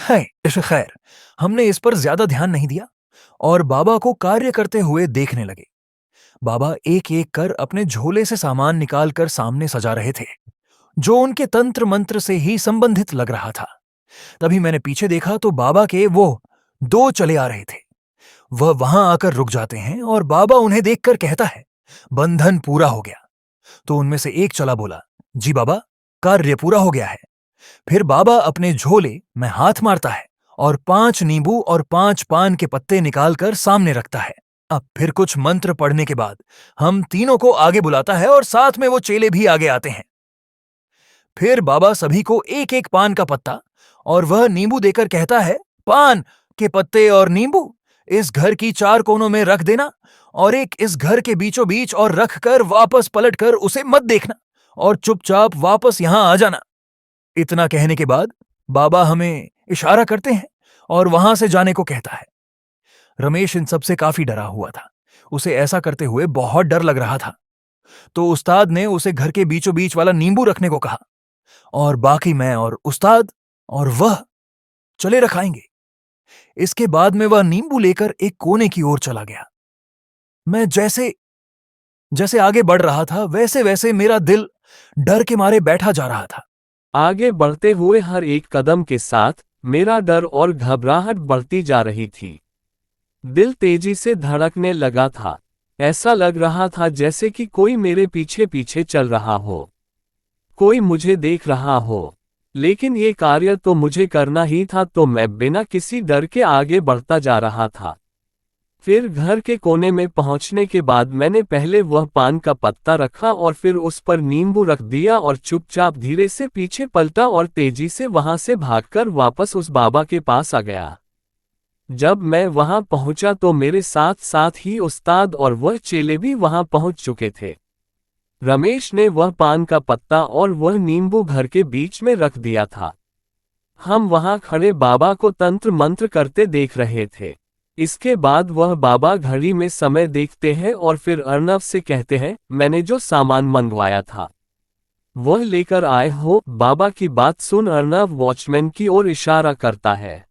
है इसे खैर, हमने इस पर ज्यादा ध्यान नहीं दिया और बाबा को कार्य करते हुए देखने लगे। बाबा एक एक कर अपने झोले से सामान निकाल कर सामने सजा रहे थे, जो उनके तंत्र मंत्र से ही संबंधित लग रहा था। तभी मैंने पीछे देखा तो बाबा के वो दो चले आ रहे थे। वह वहां आकर रुक जाते हैं और बाबा उन्हें देखकर कहता है, बंधन पूरा हो गया। तो उनमें से एक चला बोला, जी बाबा, कार्य पूरा हो गया है। फिर बाबा अपने झोले में हाथ मारता है और 5 नींबू और 5 पान के पत्ते निकालकर सामने रखता है। अब फिर कुछ मंत्र पढ़ने के बाद हम तीनों को आगे बुलाता है और साथ में वो चेले भी आगे आते हैं। फिर बाबा सभी को एक एक पान का पत्ता और वह नींबू देकर कहता है, पान के पत्ते और नींबू इस घर की 4 कोनों में रख देना और एक इस घर के बीचों बीच और रखकर वापस पलटकर उसे मत देखना और चुपचाप वापस यहां आ जाना। इतना कहने के बाद बाबा हमें इशारा करते हैं और वहां से जाने को कहता है। रमेश इन सब से काफी डरा हुआ था। उसे ऐसा करते हुए बहुत डर लग रहा था। तो उस्ताद ने उसे घर के बीचों बीच वाला नींबू रखने को कहा और बाकी मैं और उस्ताद और वह चले रखाएंगे। इसके बाद में वह नींबू लेकर एक कोने की ओर चला गया। मैं जैसे जैसे आगे बढ़ रहा था वैसे वैसे मेरा दिल डर के मारे बैठा जा रहा था। आगे बढ़ते हुए हर एक कदम के साथ मेरा डर और घबराहट बढ़ती जा रही थी। दिल तेजी से धड़कने लगा था। ऐसा लग रहा था जैसे कि कोई मेरे पीछे पीछे चल रहा हो, कोई मुझे देख रहा हो। लेकिन ये कार्य तो मुझे करना ही था, तो मैं बिना किसी डर के आगे बढ़ता जा रहा था। फिर घर के कोने में पहुंचने के बाद मैंने पहले वह पान का पत्ता रखा और फिर उस पर नींबू रख दिया और चुपचाप धीरे से पीछे पलटा और तेजी से वहां से भागकर वापस उस बाबा के पास आ गया। जब मैं वहां पहुंचा तो मेरे साथ साथ ही उस्ताद और वह चेले भी वहां पहुंच चुके थे। रमेश ने वह पान का पत्ता और वह नींबू घर के बीच में रख दिया था। हम वहां खड़े बाबा को तंत्र मंत्र करते देख रहे थे। इसके बाद वह बाबा घड़ी में समय देखते हैं और फिर अर्नव से कहते हैं, मैंने जो सामान मंगवाया था वह लेकर आए हो। बाबा की बात सुन अर्नव वॉचमैन की ओर इशारा करता है।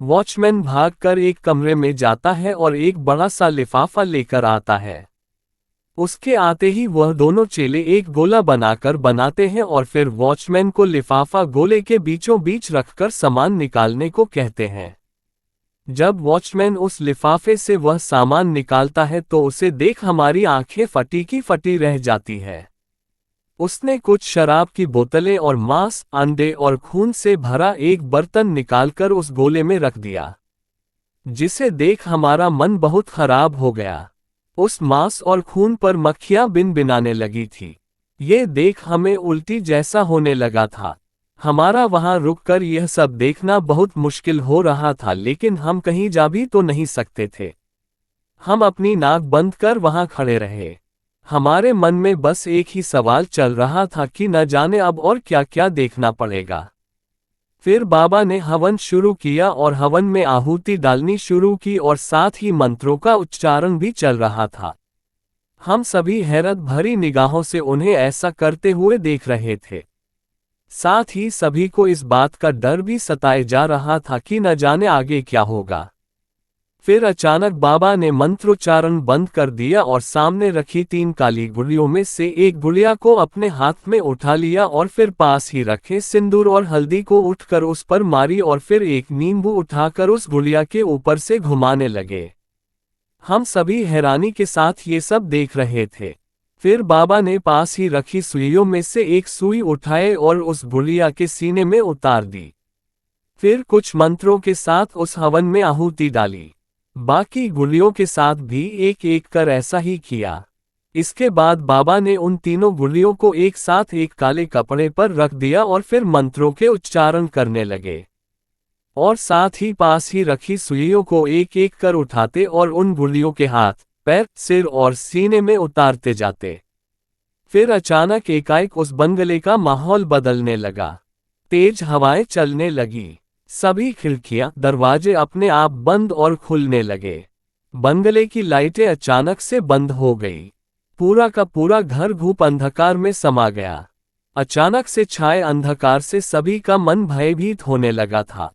वॉचमैन भागकर एक कमरे में जाता है और एक बड़ा सा लिफाफा लेकर आता है। उसके आते ही वह दोनों चेले एक गोला बनाते हैं और फिर वॉचमैन को लिफाफा गोले के बीचों बीच रखकर सामान निकालने को कहते हैं। जब वॉचमैन उस लिफाफे से वह सामान निकालता है तो उसे देख हमारी आंखें फटी की फटी रह जाती है। उसने कुछ शराब की बोतलें और मांस, अंडे और खून से भरा एक बर्तन निकालकर उस गोले में रख दिया, जिसे देख हमारा मन बहुत खराब हो गया। उस मांस और खून पर मक्खियां बिन-बिनाने लगी थी। ये देख हमें उल्टी जैसा होने लगा था। हमारा वहां रुककर यह सब देखना बहुत मुश्किल हो रहा था, लेकिन हम कहीं जा भी तो नहीं सकते थे। हम अपनी नाक बंद कर वहां खड़े रहे। हमारे मन में बस एक ही सवाल चल रहा था कि न जाने अब और क्या क्या देखना पड़ेगा। फिर बाबा ने हवन शुरू किया और हवन में आहुति डालनी शुरू की और साथ ही मंत्रों का उच्चारण भी चल रहा था। हम सभी हैरत भरी निगाहों से उन्हें ऐसा करते हुए देख रहे थे। साथ ही सभी को इस बात का डर भी सताए जा रहा था कि न जाने आगे क्या होगा। फिर अचानक बाबा ने मंत्रोच्चारण बंद कर दिया और सामने रखी 3 काली गुड़ियों में से एक गुड़िया को अपने हाथ में उठा लिया और फिर पास ही रखे सिंदूर और हल्दी को उठकर उस पर मारी और फिर एक नींबू उठाकर उस गुड़िया के ऊपर से घुमाने लगे। हम सभी हैरानी के साथ ये सब देख रहे थे। फिर बाबा ने पास ही रखी सुइयों में से एक सुई उठाए और उस गुड़िया के सीने में उतार दी। फिर कुछ मंत्रों के साथ उस हवन में आहुति डाली। बाकी गुड़ियों के साथ भी एक एक कर ऐसा ही किया। इसके बाद बाबा ने उन तीनों गुड़ियों को एक साथ एक काले कपड़े पर रख दिया और फिर मंत्रों के उच्चारण करने लगे और साथ ही पास ही रखी सुइयों को एक एक कर उठाते और उन गुड़ियों के हाथ, पैर, सिर और सीने में उतारते जाते। फिर अचानक एकाएक उस बंगले का माहौल बदलने लगा। तेज हवाएं चलने लगी। सभी खिड़कियां, दरवाजे अपने आप बंद और खुलने लगे। बंगले की लाइटें अचानक से बंद हो गई। पूरा का पूरा घर घूप अंधकार में समा गया। अचानक से छाए अंधकार से सभी का मन भयभीत होने लगा था।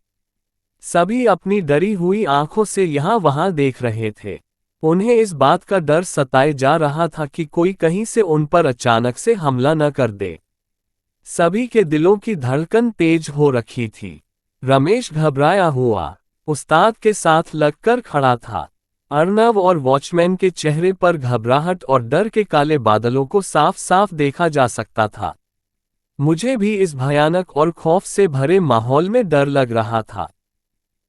सभी अपनी डरी हुई आंखों से यहाँ वहां देख रहे थे। उन्हें इस बात का डर सताए जा रहा था कि कोई कहीं से उन पर अचानक से हमला न कर दे। सभी के दिलों की धड़कन तेज हो रखी थी। रमेश घबराया हुआ उस्ताद के साथ लगकर खड़ा था। अर्नव और वॉचमैन के चेहरे पर घबराहट और डर के काले बादलों को साफ साफ देखा जा सकता था। मुझे भी इस भयानक और खौफ से भरे माहौल में डर लग रहा था।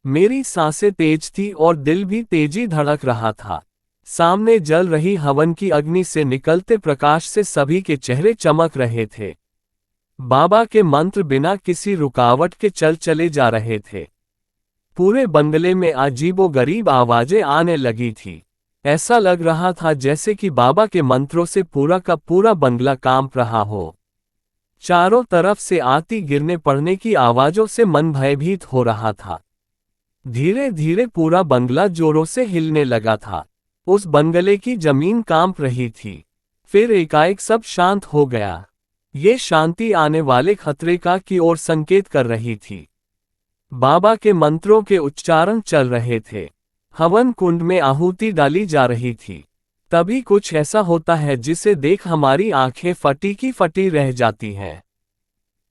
मेरी सांसें तेज थी और दिल भी तेजी धड़क रहा था। सामने जल रही हवन की अग्नि से निकलते प्रकाश से सभी के चेहरे चमक रहे थे। बाबा के मंत्र बिना किसी रुकावट के चले जा रहे थे। पूरे बंगले में अजीबोगरीब आवाजें आने लगी थी। ऐसा लग रहा था जैसे कि बाबा के मंत्रों से पूरा का पूरा बंगला कांप रहा हो। चारों तरफ से आती गिरने पड़ने की आवाजों से मन भयभीत हो रहा था। धीरे धीरे पूरा बंगला जोरों से हिलने लगा था। उस बंगले की जमीन कांप रही थी। फिर एकाएक सब शांत हो गया। ये शांति आने वाले खतरे का की ओर संकेत कर रही थी। बाबा के मंत्रों के उच्चारण चल रहे थे। हवन कुंड में आहुति डाली जा रही थी। तभी कुछ ऐसा होता है जिसे देख हमारी आंखें फटी की फटी रह जाती हैं।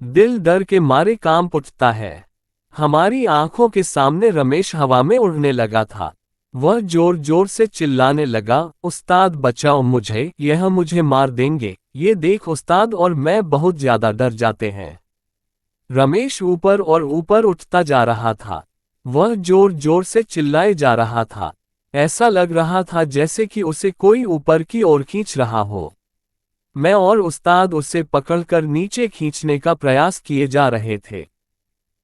दिल डर के मारे कांप उठता है। हमारी आंखों के सामने रमेश हवा में उड़ने लगा था। वह जोर जोर से चिल्लाने लगा, उस्ताद बचाओ मुझे, यह मुझे मार देंगे। ये देख उस्ताद और मैं बहुत ज्यादा डर जाते हैं। रमेश ऊपर और ऊपर उठता जा रहा था। वह जोर जोर से चिल्लाए जा रहा था। ऐसा लग रहा था जैसे कि उसे कोई ऊपर की ओर खींच रहा हो। मैं और उस्ताद उसे पकड़कर नीचे खींचने का प्रयास किए जा रहे थे,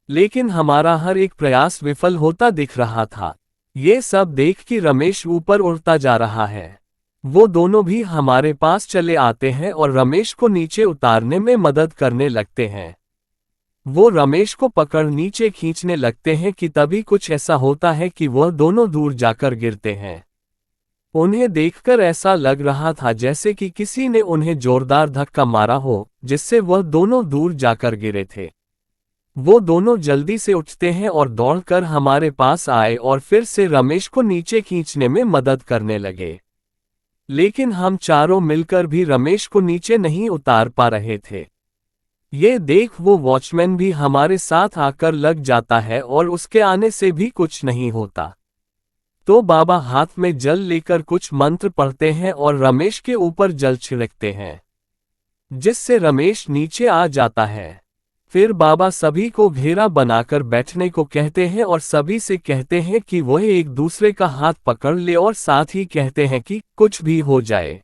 लेकिन हमारा हर एक प्रयास विफल होता दिख रहा था। ये सब देख कि रमेश ऊपर उड़ता जा रहा है। वो दोनों भी हमारे पास चले आते हैं और रमेश को नीचे उतारने में मदद करने लगते हैं। वो रमेश को पकड़ नीचे खींचने लगते हैं कि तभी कुछ ऐसा होता है कि वह दोनों दूर जाकर गिरते हैं। उन्हें देखकर ऐसा लग रहा था जैसे कि किसी ने उन्हें जोरदार धक्का मारा हो, जिससे वह दोनों दूर जाकर गिरे थे। वो दोनों जल्दी से उठते हैं और दौड़कर हमारे पास आए और फिर से रमेश को नीचे खींचने में मदद करने लगे। लेकिन हम चारों मिलकर भी रमेश को नीचे नहीं उतार पा रहे थे। ये देख वो वॉचमैन भी हमारे साथ आकर लग जाता है और उसके आने से भी कुछ नहीं होता। तो बाबा हाथ में जल लेकर कुछ मंत्र पढ़ते हैं और रमेश के ऊपर जल छिड़कते हैं, जिससे रमेश नीचे आ जाता है। फिर बाबा सभी को घेरा बनाकर बैठने को कहते हैं और सभी से कहते हैं कि वह एक दूसरे का हाथ पकड़ ले और साथ ही कहते हैं कि कुछ भी हो जाए,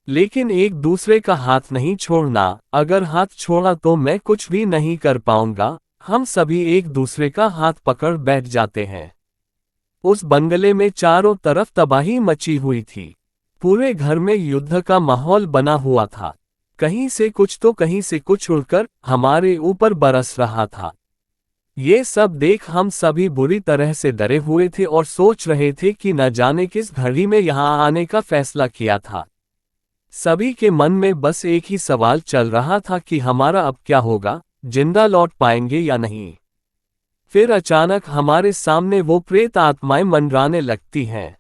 लेकिन एक दूसरे का हाथ नहीं छोड़ना। अगर हाथ छोड़ा तो मैं कुछ भी नहीं कर पाऊंगा। हम सभी एक दूसरे का हाथ पकड़ बैठ जाते हैं। उस बंगले में चारों तरफ तबाही मची हुई थी। पूरे घर में युद्ध का माहौल बना हुआ था। कहीं से कुछ तो कहीं से कुछ उड़कर हमारे ऊपर बरस रहा था। ये सब देख हम सभी बुरी तरह से डरे हुए थे और सोच रहे थे कि न जाने किस घड़ी में यहाँ आने का फैसला किया था। सभी के मन में बस एक ही सवाल चल रहा था कि हमारा अब क्या होगा, जिंदा लौट पाएंगे या नहीं। फिर अचानक हमारे सामने वो प्रेत आत्माएं मंडराने लगती हैं।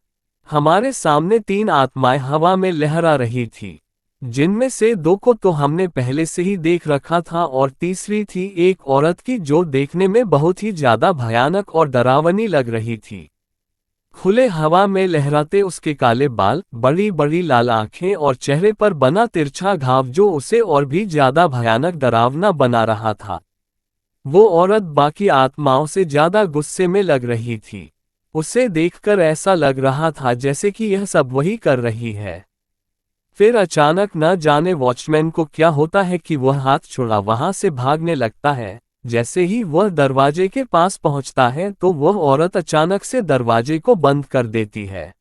हमारे सामने 3 आत्माएं हवा में लहरा रही थी, जिनमें से 2 को तो हमने पहले से ही देख रखा था और तीसरी थी एक औरत की, जो देखने में बहुत ही ज्यादा भयानक और डरावनी लग रही थी। खुले हवा में लहराते उसके काले बाल, बड़ी बड़ी लाल आंखें और चेहरे पर बना तिरछा घाव जो उसे और भी ज्यादा भयानक डरावना बना रहा था। वो औरत बाकी आत्माओं से ज्यादा गुस्से में लग रही थी। उसे देखकर ऐसा लग रहा था जैसे कि यह सब वही कर रही है। फिर अचानक न जाने वॉचमैन को क्या होता है कि वह हाथ छुड़ा वहां से भागने लगता है। जैसे ही वह दरवाजे के पास पहुंचता है तो वह औरत अचानक से दरवाजे को बंद कर देती है।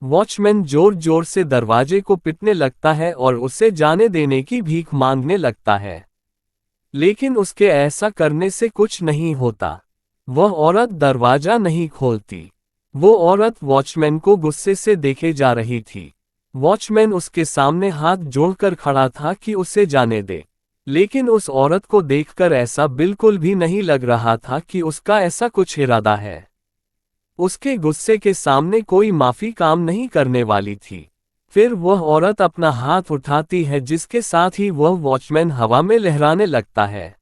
वॉचमैन जोर जोर से दरवाजे को पीटने लगता है और उसे जाने देने की भीख मांगने लगता है, लेकिन उसके ऐसा करने से कुछ नहीं होता। वह औरत दरवाजा नहीं खोलती। वो औरत वॉचमैन को गुस्से से देखे जा रही थी। वॉचमैन उसके सामने हाथ जोड़कर खड़ा था कि उसे जाने दे। लेकिन उस औरत को देखकर ऐसा बिल्कुल भी नहीं लग रहा था कि उसका ऐसा कुछ इरादा है। उसके गुस्से के सामने कोई माफी काम नहीं करने वाली थी। फिर वह औरत अपना हाथ उठाती है, जिसके साथ ही वह वॉचमैन हवा में लहराने लगता है।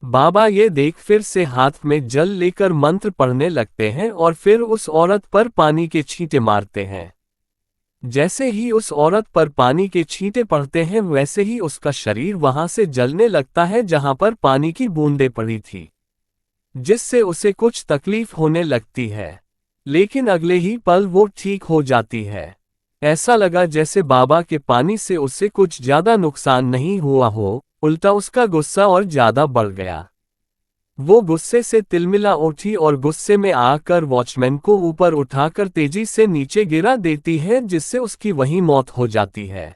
बाबा ये देख फिर से हाथ में जल लेकर मंत्र पढ़ने लगते हैं और फिर उस औरत पर पानी के छींटे मारते हैं। जैसे ही उस औरत पर पानी के छींटे पड़ते हैं, वैसे ही उसका शरीर वहां से जलने लगता है जहां पर पानी की बूंदें पड़ी थी, जिससे उसे कुछ तकलीफ होने लगती है। लेकिन अगले ही पल वो ठीक हो जाती है। ऐसा लगा जैसे बाबा के पानी से उसे कुछ ज्यादा नुकसान नहीं हुआ हो, उल्टा उसका गुस्सा और ज्यादा बढ़ गया। वो गुस्से से तिलमिला उठी और गुस्से में आकर वॉचमैन को ऊपर उठाकर तेजी से नीचे गिरा देती है, जिससे उसकी वहीं मौत हो जाती है।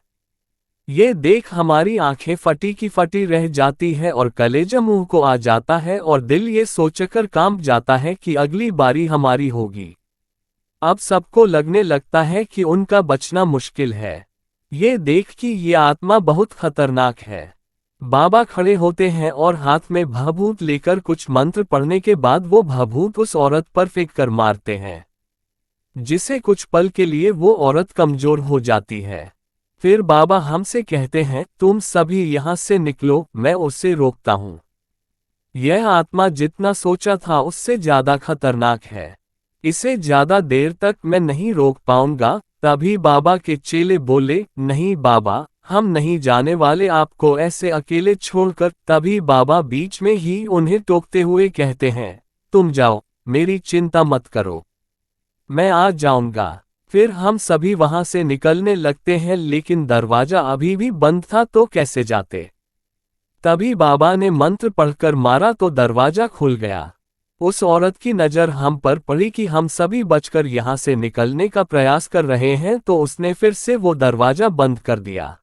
ये देख हमारी आंखें फटी की फटी रह जाती है और कलेजा मुंह को आ जाता है और दिल ये सोचकर कांप जाता है कि अगली बारी हमारी होगी। अब सबको लगने लगता है कि उनका बचना मुश्किल है। ये देख कि ये आत्मा बहुत खतरनाक है। बाबा खड़े होते हैं और हाथ में भभूत लेकर कुछ मंत्र पढ़ने के बाद वो भभूत उस औरत पर फेंक कर मारते हैं, जिसे कुछ पल के लिए वो औरत कमजोर हो जाती है। फिर बाबा हमसे कहते हैं, तुम सभी यहां से निकलो, मैं उसे रोकता हूं। यह आत्मा जितना सोचा था उससे ज्यादा खतरनाक है। इसे ज्यादा देर तक मैं नहीं रोक पाऊंगा। तभी बाबा के चेले बोले, नहीं बाबा, हम नहीं जाने वाले आपको ऐसे अकेले छोड़कर। तभी बाबा बीच में ही उन्हें टोकते हुए कहते हैं, तुम जाओ, मेरी चिंता मत करो, मैं आ जाऊंगा। फिर हम सभी वहां से निकलने लगते हैं, लेकिन दरवाजा अभी भी बंद था, तो कैसे जाते। तभी बाबा ने मंत्र पढ़कर मारा तो दरवाजा खुल गया। उस औरत की नज़र हम पर पड़ी कि हम सभी बचकर यहाँ से निकलने का प्रयास कर रहे हैं, तो उसने फिर से वो दरवाजा बंद कर दिया।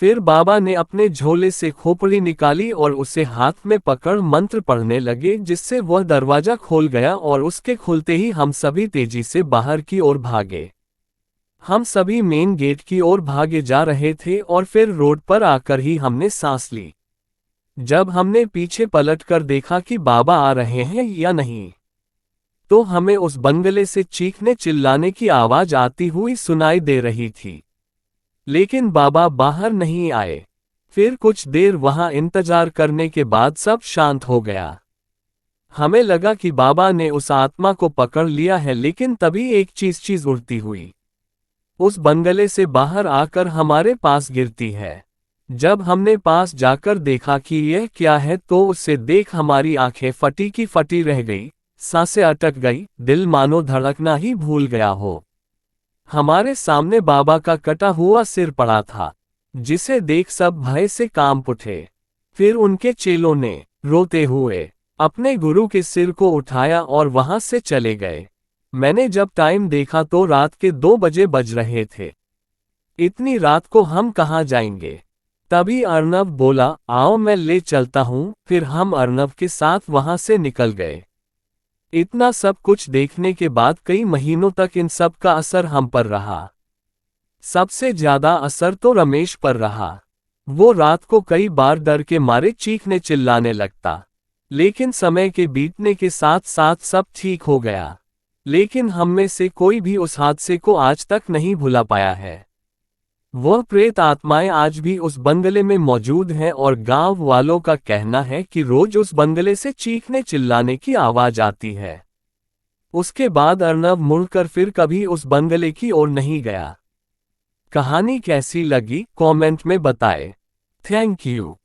फिर बाबा ने अपने झोले से खोपड़ी निकाली और उसे हाथ में पकड़ मंत्र पढ़ने लगे, जिससे वह दरवाजा खोल गया और उसके खुलते ही हम सभी तेजी से बाहर की ओर भागे। हम सभी मेन गेट की ओर भागे जा रहे थे और फिर रोड पर आकर ही हमने सांस ली। जब हमने पीछे पलटकर देखा कि बाबा आ रहे हैं या नहीं, तो हमें उस बंगले से चीखने चिल्लाने की आवाज आती हुई सुनाई दे रही थी, लेकिन बाबा बाहर नहीं आए। फिर कुछ देर वहां इंतजार करने के बाद सब शांत हो गया। हमें लगा कि बाबा ने उस आत्मा को पकड़ लिया है, लेकिन तभी एक चीज उड़ती हुई उस बंगले से बाहर आकर हमारे पास गिरती है। जब हमने पास जाकर देखा कि यह क्या है, तो उसे देख हमारी आंखें फटी की फटी रह गई, सांसें अटक गई, दिल मानो धड़कना ही भूल गया हो। हमारे सामने बाबा का कटा हुआ सिर पड़ा था, जिसे देख सब भय से कांप उठे। फिर उनके चेलों ने रोते हुए अपने गुरु के सिर को उठाया और वहां से चले गए। मैंने जब टाइम देखा तो रात के 2 बजे बज रहे थे। इतनी रात को हम कहाँ जाएंगे। तभी अर्नब बोला, आओ मैं ले चलता हूँ। फिर हम अर्नब के साथ वहां से निकल गए। इतना सब कुछ देखने के बाद कई महीनों तक इन सब का असर हम पर रहा। सबसे ज्यादा असर तो रमेश पर रहा। वो रात को कई बार डर के मारे चीखने चिल्लाने लगता, लेकिन समय के बीतने के साथ साथ सब ठीक हो गया। लेकिन हम में से कोई भी उस हादसे को आज तक नहीं भुला पाया है। वह प्रेत आत्माएं आज भी उस बंगले में मौजूद हैं और गांव वालों का कहना है कि रोज उस बंगले से चीखने चिल्लाने की आवाज आती है। उसके बाद अर्नब मुड़कर फिर कभी उस बंगले की ओर नहीं गया। कहानी कैसी लगी कमेंट में बताएं। Thank you.